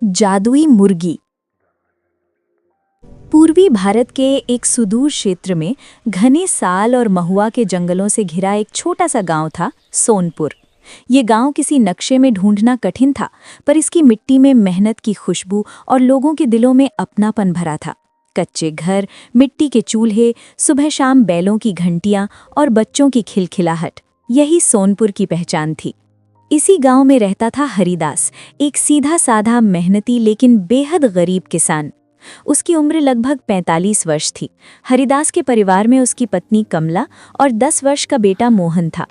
जादुई मुर्गी। पूर्वी भारत के एक सुदूर क्षेत्र में घने साल और महुआ के जंगलों से घिरा एक छोटा सा गांव था, सोनपुर। ये गांव किसी नक्शे में ढूंढना कठिन था, पर इसकी मिट्टी में मेहनत की खुशबू और लोगों के दिलों में अपनापन भरा था। कच्चे घर, मिट्टी के चूल्हे, सुबह शाम बैलों की घंटियां और बच्चों की खिलखिलाहट, यही सोनपुर की पहचान थी। इसी गांव में रहता था हरिदास, एक सीधा साधा मेहनती लेकिन बेहद गरीब किसान। उसकी उम्र लगभग 45 वर्ष थी। हरिदास के परिवार में उसकी पत्नी कमला और 10 वर्ष का बेटा मोहन था।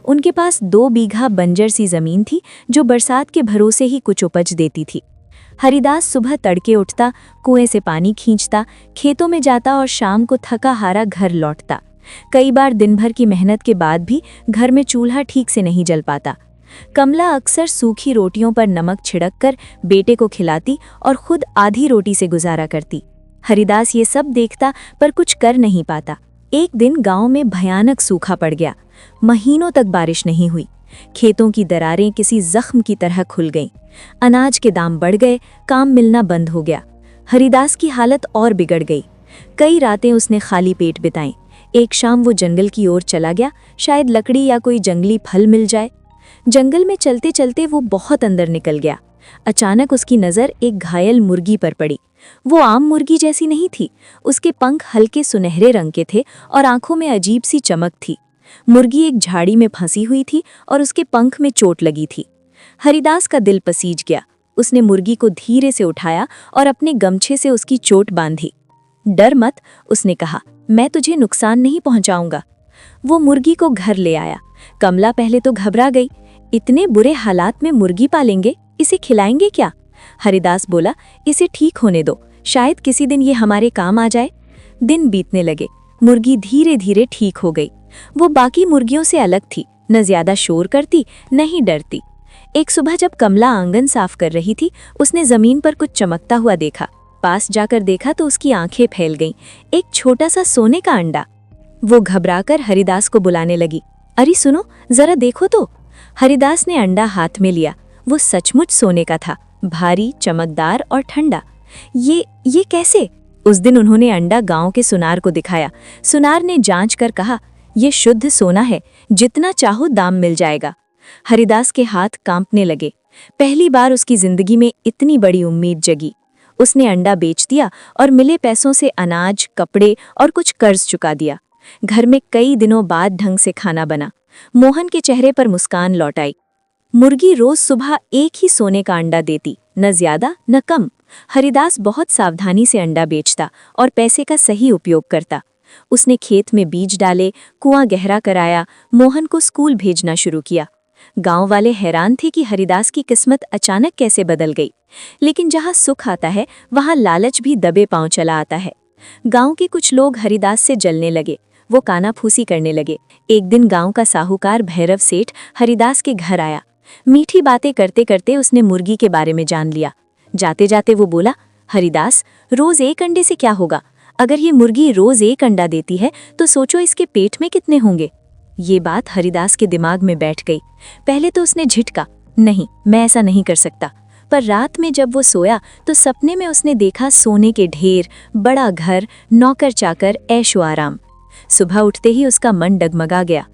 उनके पास 2 बीघा बंजर सी जमीन थी, जो बरसात के भरोसे ही कुछ उपज देती थी। हरिदास सुबह तड़के उठता, कुएं से पानी खींचता, खेतों में जाता और शाम को थका हारा घर लौटता। कई बार दिन भर की मेहनत के बाद भी घर में चूल्हा ठीक से नहीं जल पाता। कमला अक्सर सूखी रोटियों पर नमक छिड़ककर बेटे को खिलाती और खुद आधी रोटी से गुजारा करती। हरिदास ये सब देखता पर कुछ कर नहीं पाता। एक दिन गांव में भयानक सूखा पड़ गया। महीनों तक बारिश नहीं हुई। खेतों की दरारें किसी जख्म की तरह खुल गईं। अनाज के दाम बढ़ गए, काम मिलना बंद हो गया। हरिदास की हालत और बिगड़ गई। कई रातें उसने खाली पेट बिताईं। एक शाम वो जंगल की ओर चला गया, शायद लकड़ी या कोई जंगली फल मिल जाए। जंगल में चलते चलते वो बहुत अंदर निकल गया। अचानक उसकी नज़र एक घायल मुर्गी पर पड़ी। वो आम मुर्गी जैसी नहीं थी। उसके पंख हल्के सुनहरे रंग के थे और आंखों में अजीब सी चमक थी। मुर्गी एक झाड़ी में फंसी हुई थी और उसके पंख में चोट लगी थी। हरिदास का दिल पसीज गया। उसने मुर्गी को धीरे से उठाया और अपने गमछे से उसकी चोट बांधी। डर मत, उसने कहा, मैं तुझे नुकसान नहीं पहुंचाऊंगा। वो मुर्गी को घर ले आया। कमला पहले तो घबरा गई। इतने बुरे हालात में मुर्गी पालेंगे, इसे खिलाएंगे क्या? हरिदास बोला, इसे ठीक होने दो, शायद किसी दिन ये हमारे काम आ जाए। दिन बीतने लगे। मुर्गी धीरे धीरे ठीक हो गई। वो बाकी मुर्गियों से अलग थी, न ज्यादा शोर करती, न ही डरती। एक सुबह जब कमला आंगन साफ कर रही थी, उसने जमीन पर कुछ चमकता हुआ देखा। पास जाकर देखा तो उसकी आंखें फैल गईं। एक छोटा सा सोने का अंडा। वो घबराकर हरिदास को बुलाने लगी, अरे सुनो, जरा देखो तो। हरिदास ने अंडा हाथ में लिया। वो सचमुच सोने का था, भारी, चमकदार और ठंडा। ये कैसे? उस दिन उन्होंने अंडा गांव के सुनार को दिखाया। सुनार ने जांच कर कहा, ये शुद्ध सोना है, जितना चाहो दाम मिल जाएगा। हरिदास के हाथ कांपने लगे। पहली बार उसकी जिंदगी में इतनी बड़ी उम्मीद जगी। उसने अंडा बेच दिया और मिले पैसों से अनाज, कपड़े और कुछ कर्ज चुका दिया। घर में कई दिनों बाद ढंग से खाना बना। मोहन के चेहरे पर मुस्कान लौट आई। मुर्गी रोज सुबह एक ही सोने का अंडा देती, न ज्यादा न कम। हरिदास बहुत सावधानी से अंडा बेचता और पैसे का सही उपयोग करता। उसने खेत में बीज डाले, कुआं गहरा कराया, मोहन को स्कूल भेजना शुरू किया। गांव वाले हैरान थे कि हरिदास की किस्मत अचानक कैसे बदल गई। लेकिन जहां सुख आता है, वहां लालच भी दबे पांव चला आता है। गांव के कुछ लोग हरिदास से जलने लगे। वो कानाफूसी करने लगे। एक दिन गांव का साहूकार भैरव सेठ हरिदास के घर आया। मीठी बातें करते करते उसने मुर्गी के बारे में जान लिया। जाते जाते वो बोला, हरिदास, रोज एक अंडे से क्या होगा? अगर ये मुर्गी रोज एक अंडा देती है तो सोचो इसके पेट में कितने होंगे। ये बात हरिदास के दिमाग में बैठ गई। पहले तो उसने झिटका, नहीं, मैं ऐसा नहीं कर सकता। पर रात में जब वो सोया तो सपने में उसने देखा सोने के ढेर, बड़ा घर, नौकर चाकर, ऐशो आराम। सुबह उठते ही उसका मन डगमगा गया।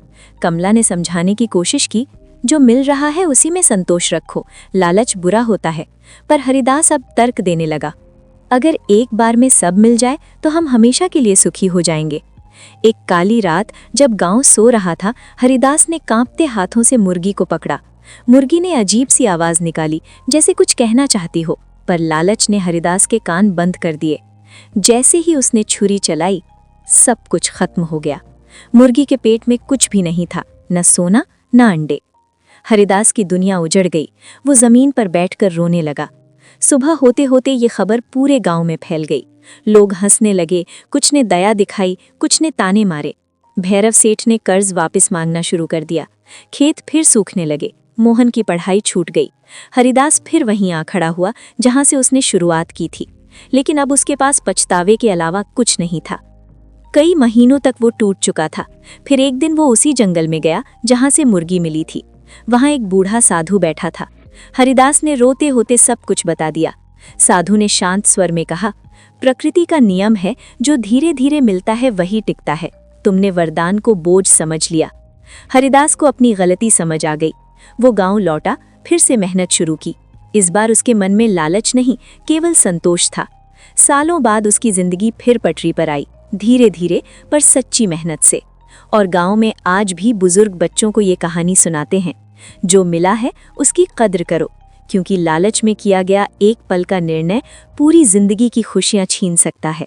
कमला ने समझाने की कोशिश की, जो मिल रहा है उसी में संतोष रखो, लालच बुरा होता है। पर हरिदास अब तर्क देने लगा, अगर एक बार में सब मिल जाए तो हम हमेशा के लिए सुखी हो जाएंगे। एक काली रात जब गांव सो रहा था, हरिदास ने कांपते हाथों से मुर्गी को पकड़ा। मुर्गी ने अजीब सी आवाज निकाली, जैसे कुछ कहना चाहती हो, पर लालच ने हरिदास के कान बंद कर दिए। जैसे ही उसने छुरी चलाई, सब कुछ खत्म हो गया। मुर्गी के पेट में कुछ भी नहीं था, न सोना न अंडे। हरिदास की दुनिया उजड़ गई। वो जमीन पर बैठकर रोने लगा। सुबह होते होते ये खबर पूरे गांव में फैल गई। लोग हंसने लगे, कुछ ने दया दिखाई, कुछ ने ताने मारे। भैरव सेठ ने कर्ज वापस मांगना शुरू कर दिया। खेत फिर सूखने लगे। मोहन की पढ़ाई छूट गई। हरिदास फिर वहीं आ खड़ा हुआ जहां से उसने शुरुआत की थी। लेकिन अब उसके पास पछतावे के अलावा कुछ नहीं था। कई महीनों तक वो टूट चुका था। फिर एक दिन वो उसी जंगल में गया जहां से मुर्गी मिली थी। वहां एक बूढ़ा साधु बैठा था। हरिदास ने रोते होते सब कुछ बता दिया। साधु ने शांत स्वर में कहा, प्रकृति का नियम है, जो धीरे धीरे मिलता है वही टिकता है। तुमने वरदान को बोझ समझ लिया। हरिदास को अपनी गलती समझ आ गई। वो गांव लौटा, फिर से मेहनत शुरू की। इस बार उसके मन में लालच नहीं, केवल संतोष था। सालों बाद उसकी जिंदगी फिर पटरी पर आई, धीरे धीरे पर सच्ची मेहनत से। और गांव में आज भी बुजुर्ग बच्चों को ये कहानी सुनाते हैं, जो मिला है उसकी कद्र करो, क्योंकि लालच में किया गया एक पल का निर्णय पूरी जिंदगी की खुशियां छीन सकता है।